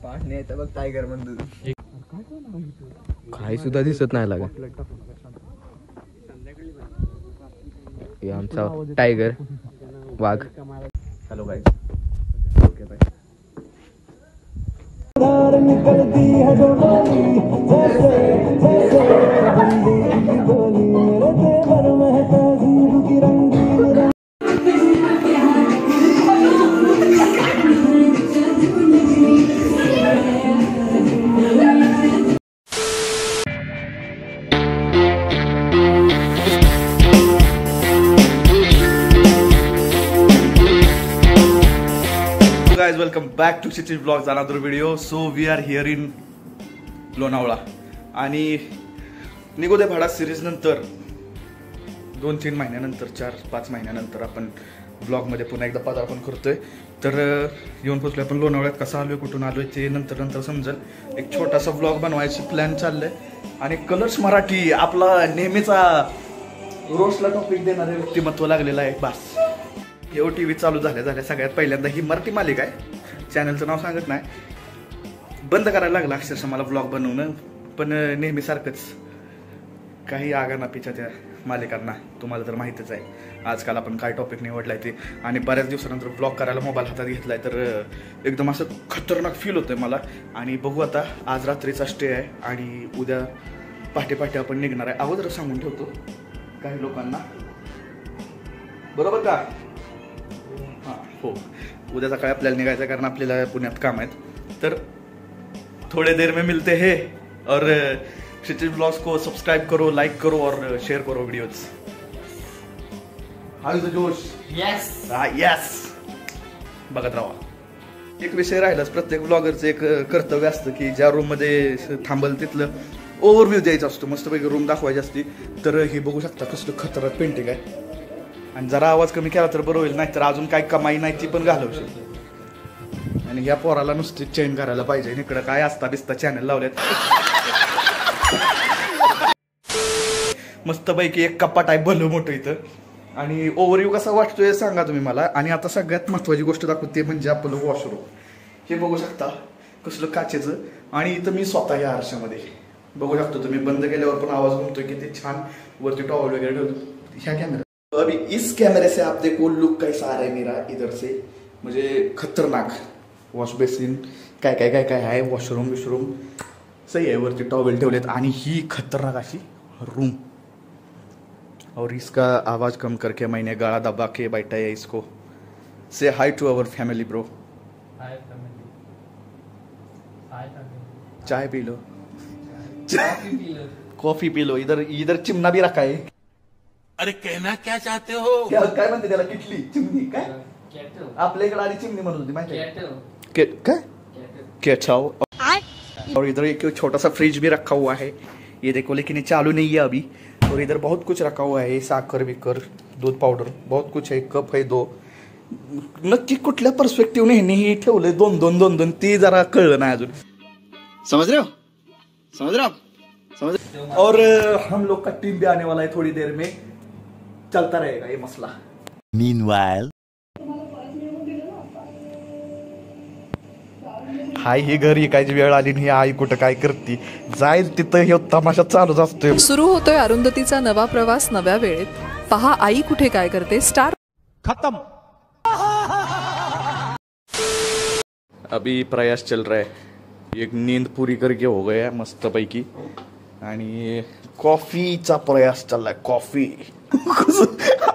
बघ टायगर म्हणतो काही सुद्धा दिसत नाही लागा. हे आमचा टायगर वाघ. Hello guys. Okay bye. guys, welcome back to Chichi Vlogs, another video. So we are here in Lonavala आणि निघू दे भाडा सिरीज नंतर 2-3 महिन्यानंतर 4-5 महिन्यानंतर आपण ब्लॉग मध्ये पुन्हा एकदा पदार्पण करतोय. तर येऊन पोहोचलोय आपण लोणावळ्यात. कसं आलोय, कुठून आलोय ते नंतर समजेल. एक छोटासा ब्लॉग बनवायची प्लॅन चाललंय. आणि कलर्स मराठी आपला नेहमीचा रोजला टॉपिक देणारे व्यक्तिमत्व लागलेलं आहे. बस येऊ टी व्ही चालू झाल्या सगळ्यात पहिल्यांदा ही मराठी मालिका आहे. चॅनलचं नाव सांगत नाही, बंद करायला लागला अक्षरशः मला ब्लॉग बनवणं. पण नेहमीसारखंच काही आगानापीच्या त्या मालिकांना तुम्हाला तर माहितीच आहे आजकाल आपण काय टॉपिक निवडलाय ते. आणि बऱ्याच दिवसानंतर ब्लॉग करायला मोबाईल हातात घेतलाय तर एकदम असं खतरनाक फील होतंय मला. आणि बघू आता, आज रात्रीचा स्टे आहे आणि उद्या पहाटे आपण निघणार आहे. अगोदर सांगून ठेवतो काही लोकांना, बरोबर का? हो, उद्या सकाळी आपल्याला निघायचं कारण आपल्याला पुण्यात काम आहेत. तर थोड़े देर में मिलते हैं और क्षितिज ब्लॉग्स को सब्सक्राइब करो, लाइक करो और शेयर करो वीडियोज. हाउ इज द जोश? यस यस, बघत राहा. एक विषय राहिलाच, प्रत्येक ब्लॉगरचं एक कर्तव्य असतं की ज्या रूम मध्ये थांबल तिथलं ओव्हरव्ह्यू द्यायचा असतो. मस्तपैकी रूम दाखवायची असती. तर ही बघू शकता कसलं खतरनाक पेंटिंग आहे. आणि जरा आवाज कमी केला तर बरं होईल, नाही तर अजून काय कमाई नाही ती पण घालवशील. आणि ह्या पोराला नुसती चेंज करायला पाहिजे. इकडं काय असता बिस्ता चॅनल लावलेत. मस्तपैकी एक कपाट आहे भलं मोठं इथं. आणि ओव्हरव्ह्यू कसा वाटतोय सांगा तुम्ही मला. आणि आता सगळ्यात महत्वाची गोष्ट दाखवते म्हणजे आपलं वॉशरूम. हे बघू शकता कसलं काचेचं. आणि इथं मी स्वतः या आरशामध्ये बघू शकतो. तुम्ही बंद केल्यावर पण आवाज घुमतोय किती छान. वरती टॉवेल वगैरे ठेवतो ह्या कॅमेरा. अभी इस कैमरे से आप देखो लुक कैसा आ रहा है मेरा इधर से. म्हणजे खतरनाक. वॉश बेसिन काय आहे. वॉशरूम सही आहे. वरती टॉवेल ठेवलेत. आणि ही खतरनाक अशी रूम. और इसका आवाज कम करके मैंने गाला दबा के बैठा है इसको. Say hi to our family bro. चाय पी लो, कॉफी पी लो. इधर चिमना भी रखा है. अरे कहना क्या चाहते हो? काय म्हणते त्याला? किटली, चिमनी काय आपल्या इकडे आधी चिमनी म्हणत होती माहिती है क्या? केटल. और इधर एक छोटा सा फ्रिज भी रखा हुआ है ये देखो, लेकिन ये चालू नहीं है अभी. और इधर बहुत कुछ रखा हुआ है, साखर बिकर, दूध पावडर, बहुत कुछ है. कप है 2. नक्की कुठल्या पर्स्पेक्टिव्हने हे ठेवलंय 2 ते जरा कळलं नाही अजून. समझ रहे हो? और हम लोग का टीम भी आने वाला है थोड़ी देर में. चलता रहेगा ये मसला. Meanwhile, हाय, ही घर ऐकायची वेळ आली नाही. आई कुठं काय करती जाईल तिथं हे तमाशा चालूच असतोय. सुरू होतोय अरुंधतीचा नवा प्रवास नव्या वेळेत. पहा आई कुठे काय करते. स्टार खत्म. अभी प्रयास चल रहा है. एक नींद पूरी करके हो गया मस्त पैकी. आणि कॉफीचा प्रयास चाललाय. कॉफी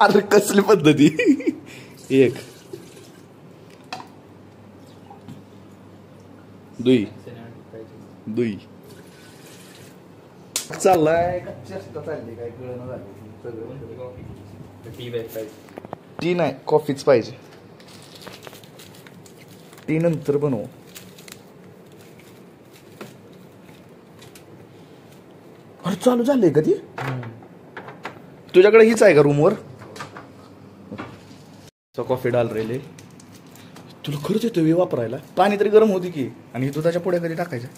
अरे कसली पद्धती. एक दुई चाललाय. चेष्टा चालली काय कळलं झालं. टी नाही, कॉफीच पाहिजे. टी नंतर बनव. अरे चालू झालंय कधी? तुझ्याकडे हीच आहे का रूमवर? कॉफी डाल रेले. तुला खरंच येतोय वापरायला? पाणी तरी गरम होती की. आणि दुधाच्या पुढे कधी टाकायचं?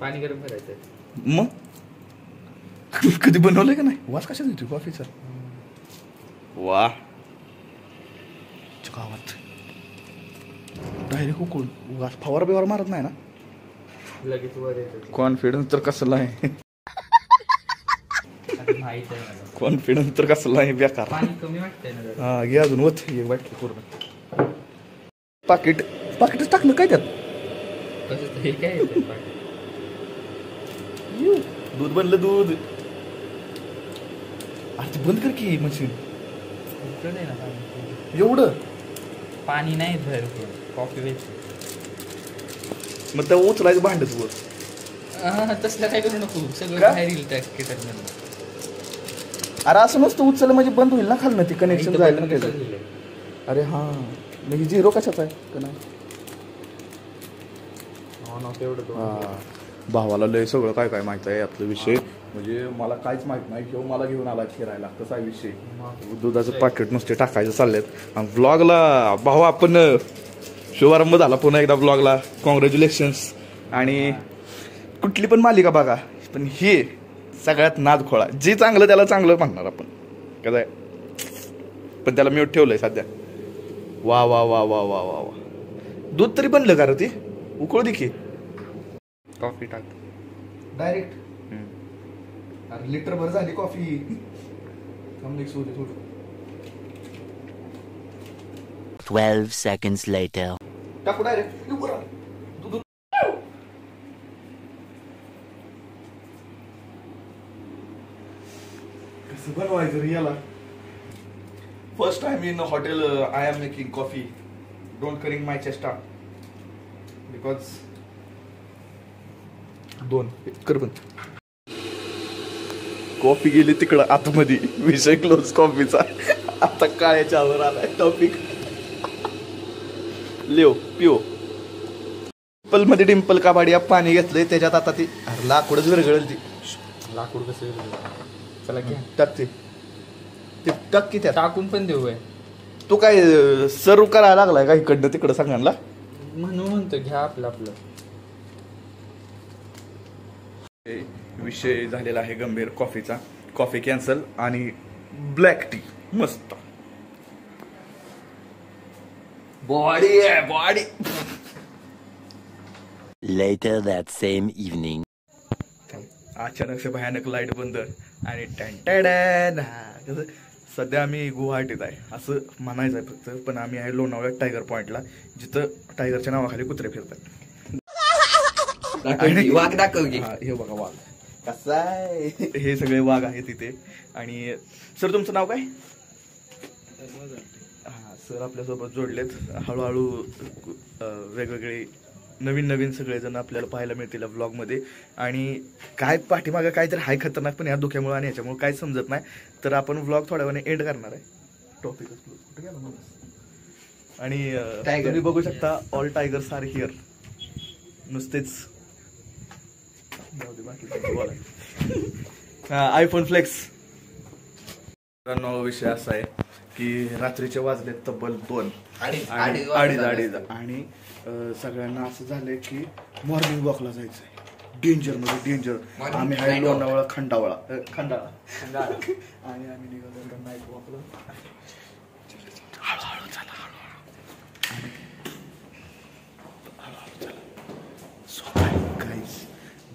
पाणी गरम करायचं मग कधी बनवलंय का नाही? वास कशा देतोय कॉफीचा? वा गावात डायरेक्ट उकळून फवारा बिवार मारत नाही ना. लगेच वर येतं. कॉन्फिडन्स तर कसला आहे. आता माहित आहे मला. कॉन्फिडन्स तर कसला आहे बेकार. पाणी कमी वाटतंय ना जरा. हा घे अजून वत एक वाटली पूर्ण. पाकिटच टाकलं काय त्यात. कसं हे काय येतं पाणी? दूध बनलं दूध. अरे ते बंद कर की मशीन. इतकं नाही ना पाणी. एवढं पाणी नाही बाहेर कॉफी वेच. मग त्या उचलायचं भांडच वर. तसलं काय करू नको. सगळं का? बाहेर येईल त्या केटरमधून. अरे असं नसतं उचललं म्हणजे बंद होईल ना खालनं ते कनेक्शन जायला ना त्याचं. अरे हा म्हणजे झिरो कशाचा आहे का नाही. हा भावाला लय सगळं काय काय माहित आहे यातलं विषय. म्हणजे मला काहीच माहित नाही किंवा मला घेऊन आला फिरायला कसा आहे विषय. दुधाचं पाकिट नुसते टाकायचं चाललेत आणि व्लॉगला भाऊ आपण शुभारंभ झाला पुन्हा एकदा व्लॉगला. कॉंग्रॅच्युलेशन्स. आणि कुठली पण मालिका बघा पण हे सगळ्यात नाद खोळा. जे चांगलं त्याला चांगलं म्हणणार आपण कसं आहे. पण त्याला म्यूट ठेवलंय सध्या. वा वा वा वा वा वा वा. दूध तरी बनलं का रे ते. उकळू दे की. कॉफी टाक डायरेक्ट. अरे लिटर भर झाली कॉफी. थोडी 12 seconds later. टाकू डायरेक्ट. कसं बनवायचं रे याला. First time in hotel I am making coffee. Don't caring my चेस्टा बिकॉज दोन कर पण. कॉफी गेली तिकडं आतमध्ये. विषय क्लोज कॉफीचा. आता काय याच्यावर आलाय टॉपिक. Leo Piow. डिंपल मध्ये डिंपल काबाडिया पाणी घेतलंय त्याच्यात. आता ती लाकूडच विरघळेल ती. लाकूड कसं चला घ्या. टाकते ते टाक की त्यात. टाकून पण देऊ आहे. तू काय सर्व करायला लागलाय का इकडनं तिकडं सगळ्यांना. म्हणून म्हणतो घ्या आपलं आपलं. विषय झालेला आहे गंभीर कॉफीचा. कॉफी कॅन्सल आणि ब्लॅक टी मस्त. बॉडी आहे body. Later that same evening. अचानक से भयानक लाईट बंद आणि टॅन. सध्या आम्ही गुवाहाटीत आहे असं म्हणायचं आहे फक्त. पण आम्ही आहे लोणावळ्यात टायगर पॉइंटला जिथं टायगरच्या नावाखाली कुत्रे फिरतात. वाघ दाखव की. हे बघा वाघ कसा आहे. हे सगळे वाघ आहेत तिथे. आणि सर तुमचं नाव काय. हा सर आपल्यासोबत जोडलेत. हळूहळू वेगवेगळे नवीन नवीन सगळेजण आपल्याला पाहायला मिळतील व्लॉगमध्ये. आणि काय पाठीमागं काहीतरी हाय खतरनाक पण या धुक्यामुळे आणि ह्याच्यामुळे काय समजत नाही. तर आपण व्लॉग थोड्या वेळाने एंड करणार आहे. टॉपिक कुठे गेला मला. आणि तुम्ही बघू शकता ऑल टायगर्स आर हिअर. नुसतेच आयफोन फ्लेक्स. विषय असा आहे की रात्रीचे वाजले तब्बल 2 अडीच आणि सगळ्यांना असं झालंय की मॉर्निंग वॉकला जायचंय. डेंजर मध्ये डेंजर. आम्ही आहे लोणावळा खंडाळा आणि आम्ही निघालो नाईट वॉकला. हळूहळू चला सो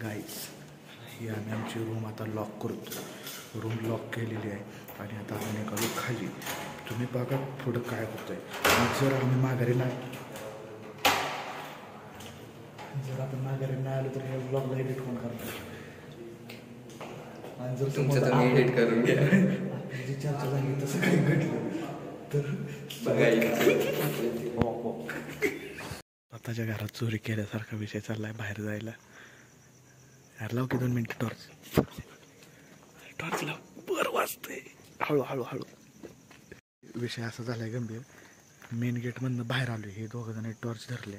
गाईज ही आम्ही आमची रूम आता लॉक करतो. रूम लॉक केलेली आहे आणि आता आम्ही निघालो खाली. तुम्ही बघा पुढं काय होतंय. जर आम्ही माघारी नाही आलो तर हे ब्लॉगला एडिट कोण करतो. आणि जर तुमचं एडिट करून घ्या. चर्चा झाली तसं काही घडलं तर स्वतःच्या घरात चोरी केल्यासारखा विषय चाललाय. बाहेर जायला यार लाव की 2 मिनिट टॉर्च लाव. बरं वाजतंय. हळू. विषय असा झालाय गंभीर. मेन गेटमधनं बाहेर आलो. हे दोघं जण टॉर्च धरले.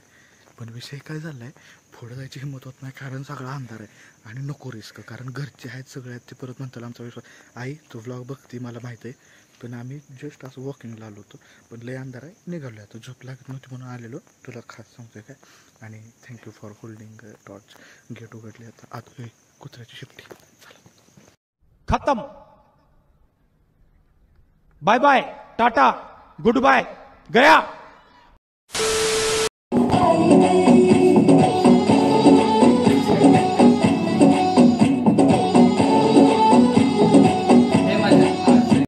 पण विषय काय झालाय पुढे जायची हिंमत होत नाही कारण सगळा अंधार आहे. आणि नको रिस्क कारण घरचे आहेत सगळे आहेत. ते परत म्हणतात आमचा विश्वास. आई तो व्लॉग बघते मला माहित आहे. पण आम्ही जस्ट असं वॉकिंगला आलो होतो. पण लय अंधार आहे निघालो. आता झोप लागत नव्हती म्हणून आलेलो. तुला खास सांगतोय काय. आणि thank you for holding torch. Gate उघडले आता आत कुत्र्याची शिफ्टी. खत्म. Bye bye tata goodbye गया.